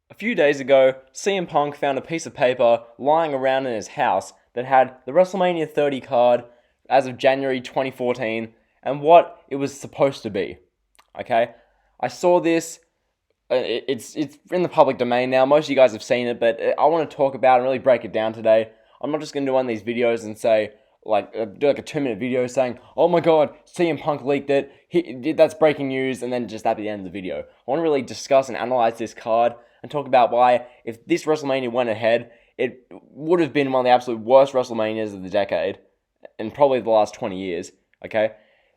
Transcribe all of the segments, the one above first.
A few days ago, CM Punk found a piece of paper lying around in his house that had the WrestleMania 30 card as of January 2014 and what it was supposed to be. Okay? I saw this. It's in the public domain now. Most of you guys have seen it, but I want to talk about and really break it down today. I'm not just going to do one of these videos and say, do like a 2-minute video saying, oh my god, CM Punk leaked it, that's breaking news, and then just at the end of the video. I want to really discuss and analyze this card and talk about why, if this WrestleMania went ahead, it would have been one of the absolute worst WrestleManias of the decade, and probably the last 20 years, okay?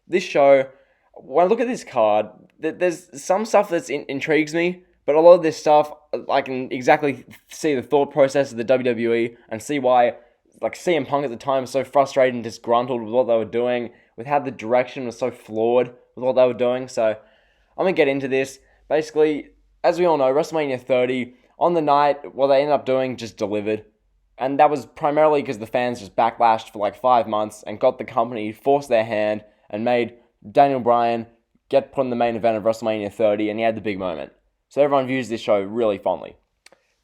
This show, when I look at this card, there's some stuff that intrigues me, but a lot of this stuff, I can exactly see the thought process of the WWE and see why, like, CM Punk at the time was so frustrated and disgruntled with what they were doing, with how the direction was so flawed with what they were doing. So I'm going to get into this. Basically, as we all know, WrestleMania 30, on the night, what they ended up doing just delivered. And that was primarily because the fans just backlashed for like 5 months and got the company, forced their hand, and made Daniel Bryan get put in the main event of WrestleMania 30, and he had the big moment. So everyone views this show really fondly.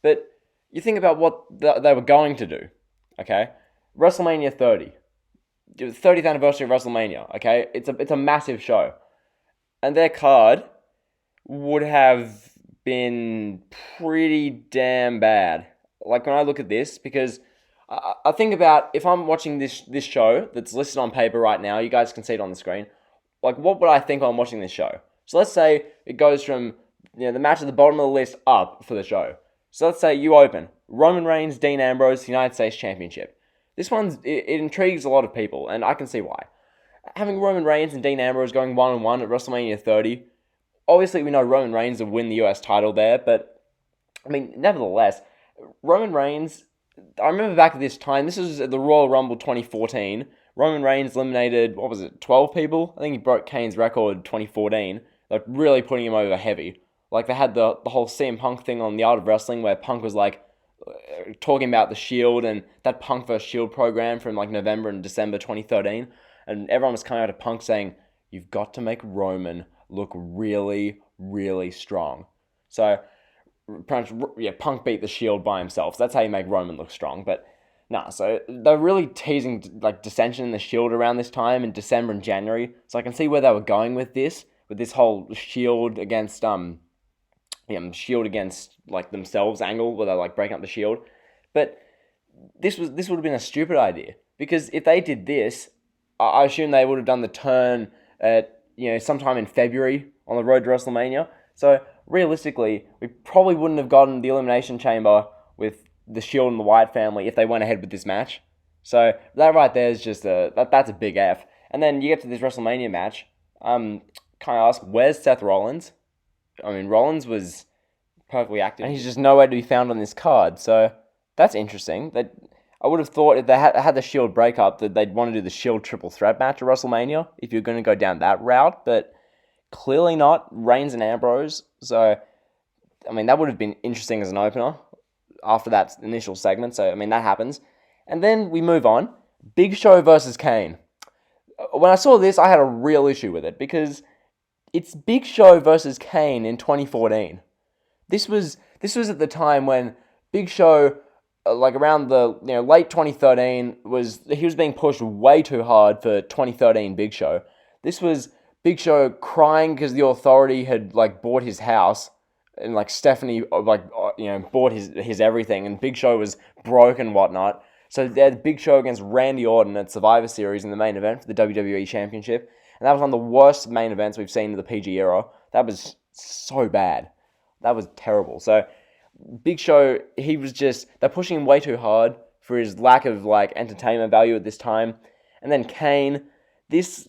But you think about what they were going to do, okay? WrestleMania 30. The 30th anniversary of WrestleMania, okay? It's a massive show. And their card would have been pretty damn bad. Like, when I look at this, because I think about, if I'm watching this show that's listed on paper right now, you guys can see it on the screen, like, what would I think while I'm watching this show? So let's say it goes from, the match at the bottom of the list up for the show. So let's say you open Roman Reigns, Dean Ambrose, United States Championship. This it intrigues a lot of people, and I can see why. Having Roman Reigns and Dean Ambrose going 1-1 at WrestleMania 30, obviously we know Roman Reigns will win the US title there, but, I mean, nevertheless, Roman Reigns, I remember back at this time, this was at the Royal Rumble 2014, Roman Reigns eliminated, 12 people? I think he broke Kane's record in 2014, like, really putting him over heavy. Like, they had the whole CM Punk thing on The Art of Wrestling, where Punk was, like, talking about the Shield and that Punk vs. Shield program from, like, November and December 2013, and everyone was coming out of Punk saying, you've got to make Roman look really, really strong. So, Punk beat the Shield by himself. So that's how you make Roman look strong. But so they're really teasing like dissension in the Shield around this time in December and January. So I can see where they were going with this whole Shield against Shield against like themselves angle, where they're like breaking up the Shield. But this would have been a stupid idea, because if they did this, I assume they would have done the turn at sometime in February on the road to WrestleMania. So realistically, we probably wouldn't have gotten the Elimination Chamber with the Shield and the Wyatt family if they went ahead with this match. So that right there is just that's a big F. And then you get to this WrestleMania match. Can I ask, where's Seth Rollins? I mean, Rollins was perfectly active, and he's just nowhere to be found on this card. So that's interesting. I would have thought if they had the Shield breakup that they'd want to do the Shield triple threat match at WrestleMania if you're going to go down that route, but clearly not. Reigns and Ambrose. So, I mean, that would have been interesting as an opener after that initial segment. So, I mean, that happens. And then we move on. Big Show versus Kane. When I saw this, I had a real issue with it, because it's Big Show versus Kane in 2014. This was at the time when Big Show, like around the late 2013, he was being pushed way too hard for 2013 Big Show. This was Big Show crying because the Authority had like bought his house, and like Stephanie bought his everything, and Big Show was broke and whatnot. So they had Big Show against Randy Orton at Survivor Series in the main event for the WWE Championship, and that was one of the worst main events we've seen in the PG era. That was so bad. That was terrible. So Big Show, they're pushing him way too hard for his lack of like entertainment value at this time. And then Kane, it's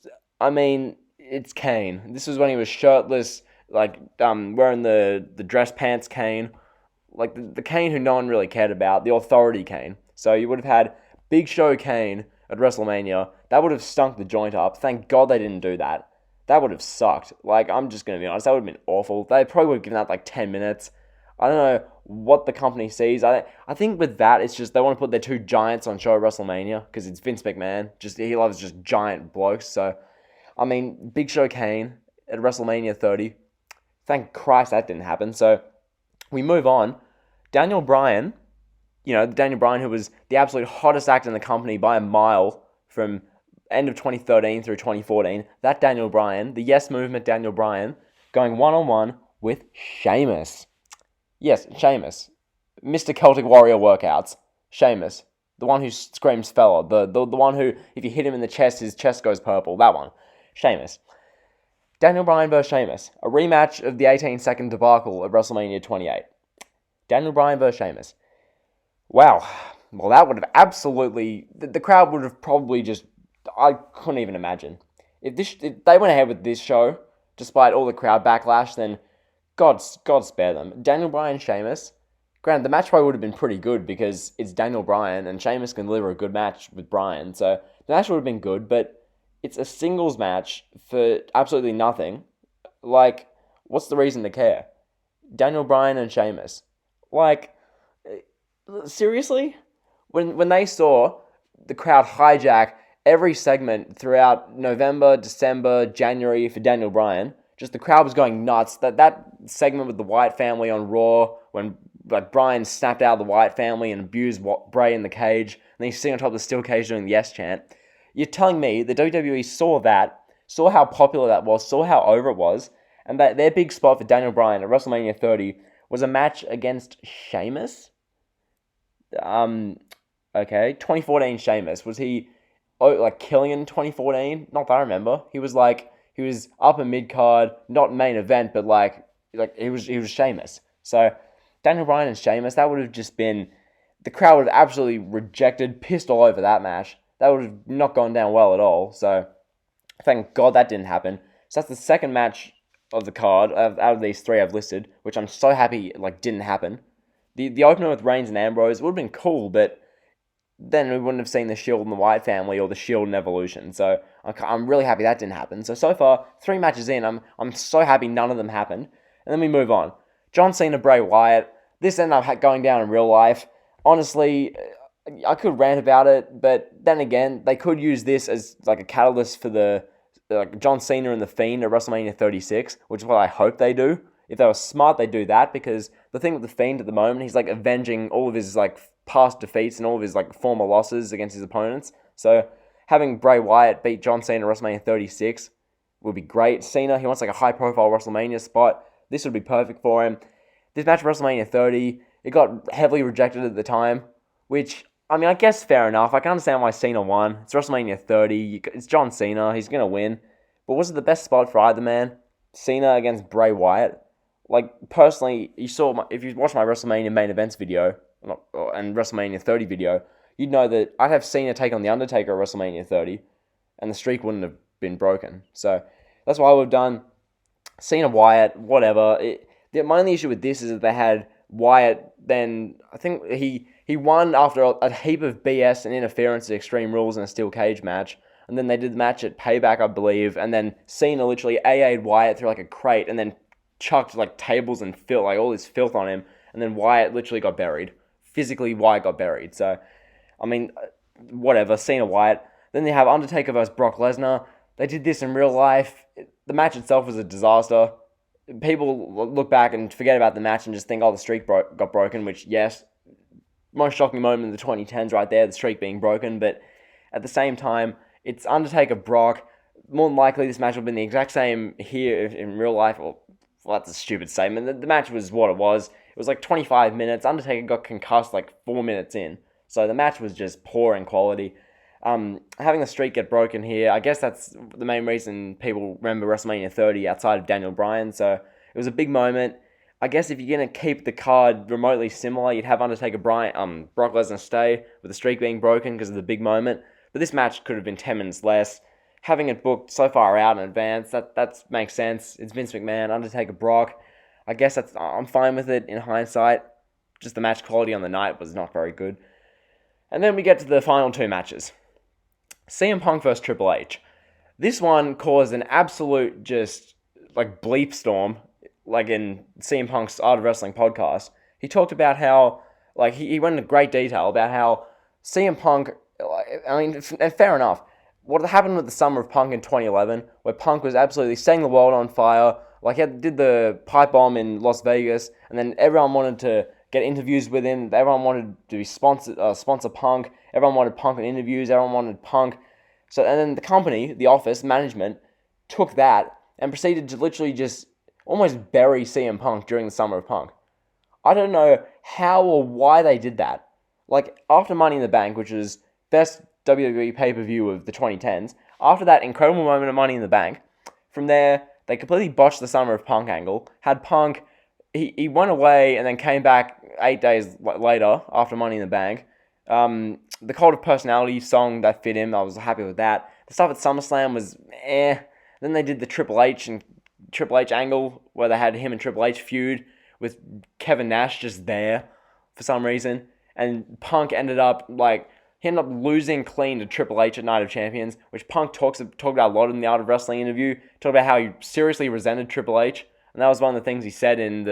Kane. This was when he was shirtless, like wearing the dress pants Kane, like the Kane who no one really cared about, the Authority Kane. So you would have had Big Show Kane at WrestleMania. That would have stunk the joint up. Thank God they didn't do that. That would have sucked. Like, I'm just going to be honest, that would have been awful. They probably would have given that like 10 minutes. I don't know what the company sees. I think with that, it's just they want to put their two giants on show at WrestleMania, because it's Vince McMahon. He loves just giant blokes. So, I mean, Big Show Kane at WrestleMania 30. Thank Christ that didn't happen. So, we move on. Daniel Bryan, Daniel Bryan, who was the absolute hottest actor in the company by a mile from end of 2013 through 2014, that Daniel Bryan, the Yes Movement Daniel Bryan, going one-on-one with Sheamus. Yes, Sheamus. Mr. Celtic Warrior workouts. Sheamus. The one who screams fella. The one who, if you hit him in the chest, his chest goes purple. That one. Sheamus. Daniel Bryan versus Sheamus. A rematch of the 18-second debacle at WrestleMania 28. Daniel Bryan versus Sheamus. Wow. Well, that would have absolutely... The crowd would have probably just... I couldn't even imagine. If they went ahead with this show, despite all the crowd backlash, then God spare them. Daniel Bryan, Sheamus. Granted, the match probably would have been pretty good because it's Daniel Bryan and Sheamus can deliver a good match with Bryan. So the match would have been good, but it's a singles match for absolutely nothing. Like, what's the reason to care? Daniel Bryan and Sheamus. Like, seriously? When they saw the crowd hijack every segment throughout November, December, January for Daniel Bryan, just the crowd was going nuts. That segment with the Wyatt family on Raw, when Bryan snapped out of the Wyatt family and abused Bray in the cage, and then he's sitting on top of the steel cage doing the yes chant. You're telling me the WWE saw that, saw how popular that was, saw how over it was, and that their big spot for Daniel Bryan at WrestleMania 30 was a match against Sheamus? Okay, 2014 Sheamus. Was he killing in 2014? Not that I remember. He was upper mid card, not main event, but he was Sheamus. So Daniel Bryan and Sheamus, that would have just been, the crowd would have absolutely rejected, pissed all over that match. That would have not gone down well at all. So thank God that didn't happen. So that's the second match of the card out of these three I've listed, which I'm so happy didn't happen. The opener with Reigns and Ambrose would have been cool, but then we wouldn't have seen the Shield and the Wyatt family or the Shield and Evolution. So I'm really happy that didn't happen. So far, 3 matches in, I'm so happy none of them happened. And then we move on. John Cena, Bray Wyatt. This ended up going down in real life. Honestly, I could rant about it, but then again, they could use this as a catalyst for the John Cena and The Fiend at WrestleMania 36, which is what I hope they do. If they were smart, they'd do that, because the thing with The Fiend at the moment, he's avenging all of his past defeats and all of his former losses against his opponents. So having Bray Wyatt beat John Cena at WrestleMania 36 would be great. Cena, he wants a high-profile WrestleMania spot. This would be perfect for him. This match at WrestleMania 30, it got heavily rejected at the time, which, I guess fair enough. I can understand why Cena won. It's WrestleMania 30. It's John Cena. He's going to win. But was it the best spot for either man? Cena against Bray Wyatt? Personally, if you watched my WrestleMania main events video and WrestleMania 30 video, you'd know that I'd have Cena take on The Undertaker at WrestleMania 30, and the streak wouldn't have been broken. So that's what I would have done. Cena, Wyatt, whatever. My only issue with this is that they had Wyatt, then I think he won after a heap of BS and interference at Extreme Rules in a steel cage match, and then they did the match at Payback, I believe, and then Cena literally AA'd Wyatt through a crate, and then chucked tables and filth, all this filth on him, and then Wyatt literally got buried. Physically, Wyatt got buried. So, whatever, Cena, Wyatt. Then they have Undertaker versus Brock Lesnar. They did this in real life. The match itself was a disaster. People look back and forget about the match and just think, the streak got broken, which, yes, most shocking moment in the 2010s right there, the streak being broken, but at the same time, it's Undertaker, Brock. More than likely, this match would have been the exact same here in real life. Well, that's a stupid statement. The match was what it was. It was 25 minutes. Undertaker got concussed 4 minutes in. So the match was just poor in quality. Having the streak get broken here, I guess that's the main reason people remember WrestleMania 30 outside of Daniel Bryan. So it was a big moment. I guess if you're going to keep the card remotely similar, you'd have Undertaker, Brock Lesnar stay with the streak being broken because of the big moment. But this match could have been 10 minutes less. Having it booked so far out in advance, that makes sense. It's Vince McMahon, Undertaker, Brock. I guess I'm fine with it in hindsight. Just the match quality on the night was not very good. And then we get to the final 2 matches. CM Punk versus Triple H. This one caused an absolute bleep storm, in CM Punk's Art of Wrestling podcast. He talked about how, he went into great detail about how CM Punk, fair enough. What happened with the summer of Punk in 2011, where Punk was absolutely setting the world on fire, he did the pipe bomb in Las Vegas, and then everyone wanted to get interviews with him. Everyone wanted to be sponsor Punk. Everyone wanted Punk in interviews. Everyone wanted Punk. So, and then the company, the office, management, took that and proceeded to literally just almost bury CM Punk during the Summer of Punk. I don't know how or why they did that. Like, after Money in the Bank, which was best WWE pay-per-view of the 2010s, after that incredible moment of Money in the Bank, from there, they completely botched the Summer of Punk angle, had Punk, he went away and then came back 8 days later after Money in the Bank. The Cult of Personality song that fit him, I was happy with that. The stuff at SummerSlam was Then they did the Triple H angle where they had him and Triple H feud with Kevin Nash just there for some reason. And Punk ended up losing clean to Triple H at Night of Champions, which Punk talked about a lot in the Art of Wrestling interview. Talked about how he seriously resented Triple H. And that was one of the things he said in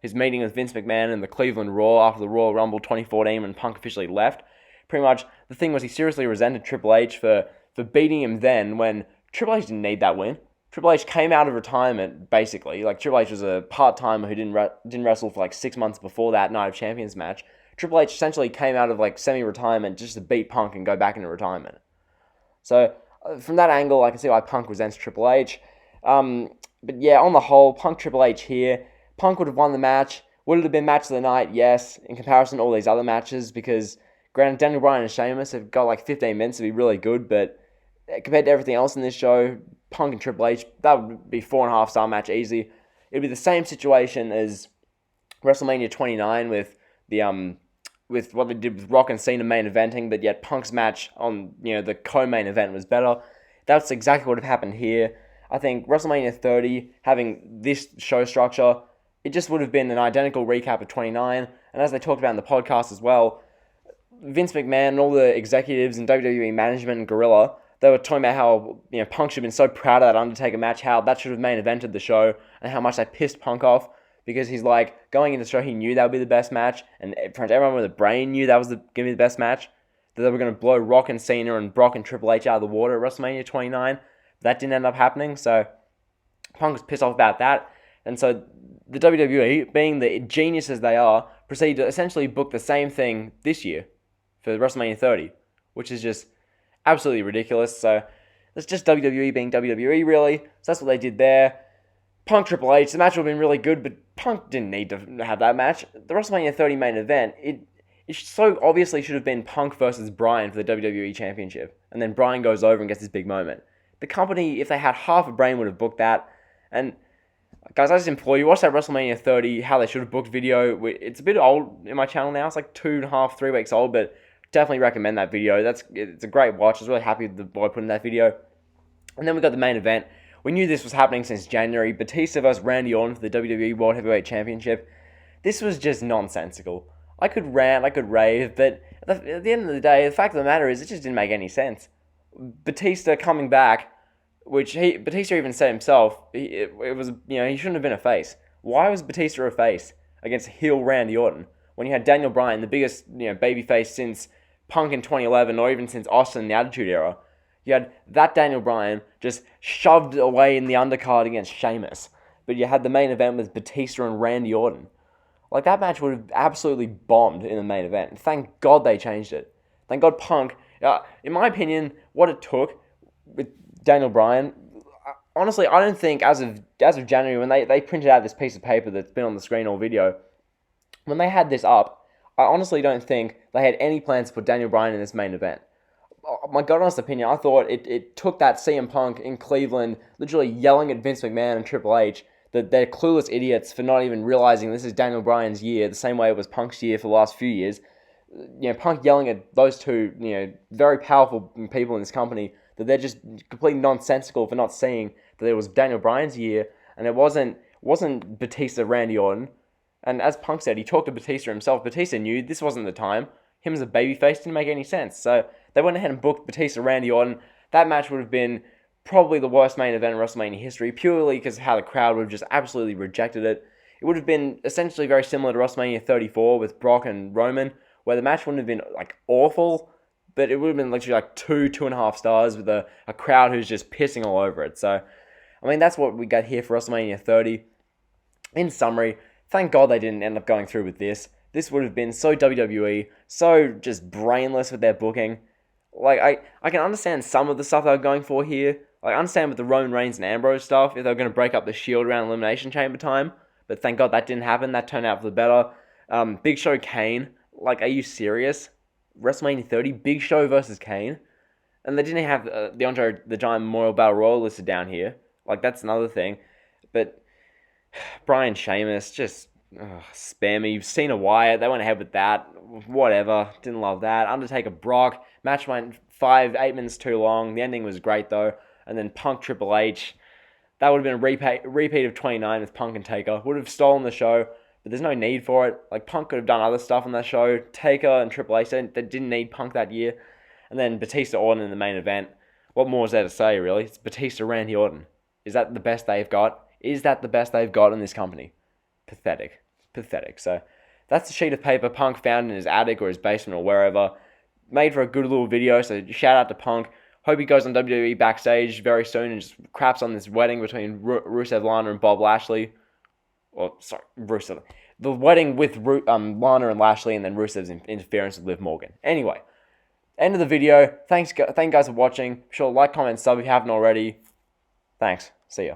his meeting with Vince McMahon in the Cleveland Raw after the Royal Rumble 2014 when Punk officially left. Pretty much, the thing was he seriously resented Triple H for beating him then when Triple H didn't need that win. Triple H came out of retirement, basically. Like, Triple H was a part-timer who didn't wrestle for 6 months before that Night of Champions match. Triple H essentially came out of semi-retirement just to beat Punk and go back into retirement. So, from that angle, I can see why Punk resents Triple H. But yeah, on the whole, Punk Triple H here. Punk would have won the match. Would it have been match of the night? Yes, in comparison to all these other matches, because granted, Daniel Bryan and Sheamus have got 15 minutes to be really good, but compared to everything else in this show, Punk and Triple H, that would be 4.5 star match easy. It'd be the same situation as WrestleMania 29 with what they did with Rock and Cena main eventing, but yet Punk's match on the co-main event was better. That's exactly what would have happened here. I think WrestleMania 30, having this show structure, it just would have been an identical recap of 29. And as they talked about in the podcast as well, Vince McMahon and all the executives in WWE management and Gorilla, they were talking about how Punk should have been so proud of that Undertaker match, how that should have main evented the show, and how much they pissed Punk off because he's going into the show, he knew that would be the best match, and pretty much everyone with a brain knew that was going to be the best match, that they were going to blow Rock and Cena and Brock and Triple H out of the water at WrestleMania 29. That didn't end up happening, so Punk was pissed off about that. And so the WWE, being the geniuses they are, proceeded to essentially book the same thing this year for WrestleMania 30, which is just absolutely ridiculous. So that's just WWE being WWE, really. So that's what they did there. Punk Triple H, the match would have been really good, but Punk didn't need to have that match. The WrestleMania 30 main event, it so obviously should have been Punk versus Bryan for the WWE Championship. And then Bryan goes over and gets this big moment. The company, if they had half a brain, would have booked that. And guys, I just implore you, watch that WrestleMania 30, how they should have booked video. It's a bit old in my channel now. It's 2.5, 3 weeks old, but definitely recommend that video. It's a great watch. I was really happy with the boy putting that video. And then we got the main event. We knew this was happening since January. Batista versus Randy Orton for the WWE World Heavyweight Championship. This was just nonsensical. I could rant, I could rave, but at the end of the day, the fact of the matter is it just didn't make any sense. Batista coming back, which Batista even said himself, it was he shouldn't have been a face. Why was Batista a face against heel Randy Orton when you had Daniel Bryan, the biggest babyface since Punk in 2011 or even since Austin in the Attitude Era? You had that Daniel Bryan just shoved away in the undercard against Sheamus, but you had the main event with Batista and Randy Orton. That match would have absolutely bombed in the main event. Thank God they changed it. Thank God Punk. In my opinion, what it took with Daniel Bryan, honestly, I don't think as of January, when they printed out this piece of paper that's been on the screen all video, when they had this up, I honestly don't think they had any plans to put Daniel Bryan in this main event. My God honest opinion, I thought it took that CM Punk in Cleveland literally yelling at Vince McMahon and Triple H that they're clueless idiots for not even realizing this is Daniel Bryan's year, the same way it was Punk's year for the last few years. Punk yelling at those two, very powerful people in this company, that they're just completely nonsensical for not seeing that it was Daniel Bryan's year, and it wasn't Batista, Randy Orton. And as Punk said, he talked to Batista himself. Batista knew this wasn't the time. Him as a babyface didn't make any sense. So they went ahead and booked Batista, Randy Orton. That match would have been probably the worst main event in WrestleMania history, purely because of how the crowd would have just absolutely rejected it. It would have been essentially very similar to WrestleMania 34 with Brock and Roman, where the match wouldn't have been awful, but it would have been literally 2.5 stars with a crowd who's just pissing all over it. So, that's what we got here for WrestleMania 30. In summary, thank God they didn't end up going through with this. This would have been so WWE, so just brainless with their booking. Like, I can understand some of the stuff they were going for here. Like, I understand with the Roman Reigns and Ambrose stuff, if they were going to break up the Shield around Elimination Chamber time. But thank God that didn't happen. That turned out for the better. Big Show Kane. Like, are you serious? WrestleMania 30, Big Show versus Kane. And they didn't have the Andre the Giant Memorial Battle Royal listed down here. Like, that's another thing. But Bryan, Sheamus, just spammy. Cena, Wyatt, they went ahead with that. Whatever. Didn't love that. Undertaker, Brock. Match went 8 minutes too long. The ending was great, though. And then Punk, Triple H. That would have been a repeat of 29 with Punk and Taker. Would have stolen the show, but there's no need for it. Like, Punk could have done other stuff on that show. Taker and Triple H, they didn't need Punk that year. And then Batista, Orton in the main event. What more is there to say, really? It's Batista, Randy Orton. Is that the best they've got? Is that the best they've got in this company? Pathetic. Pathetic. So, that's the sheet of paper Punk found in his attic or his basement or wherever. Made for a good little video, so shout out to Punk. Hope he goes on WWE backstage very soon and just craps on this wedding between Rusev, Lana, and Bob Lashley. Rusev. The wedding with Lana and Lashley, and then Rusev's interference with Liv Morgan. Anyway, end of the video. Thank you guys for watching. Be sure to like, comment, sub if you haven't already. Thanks. See ya.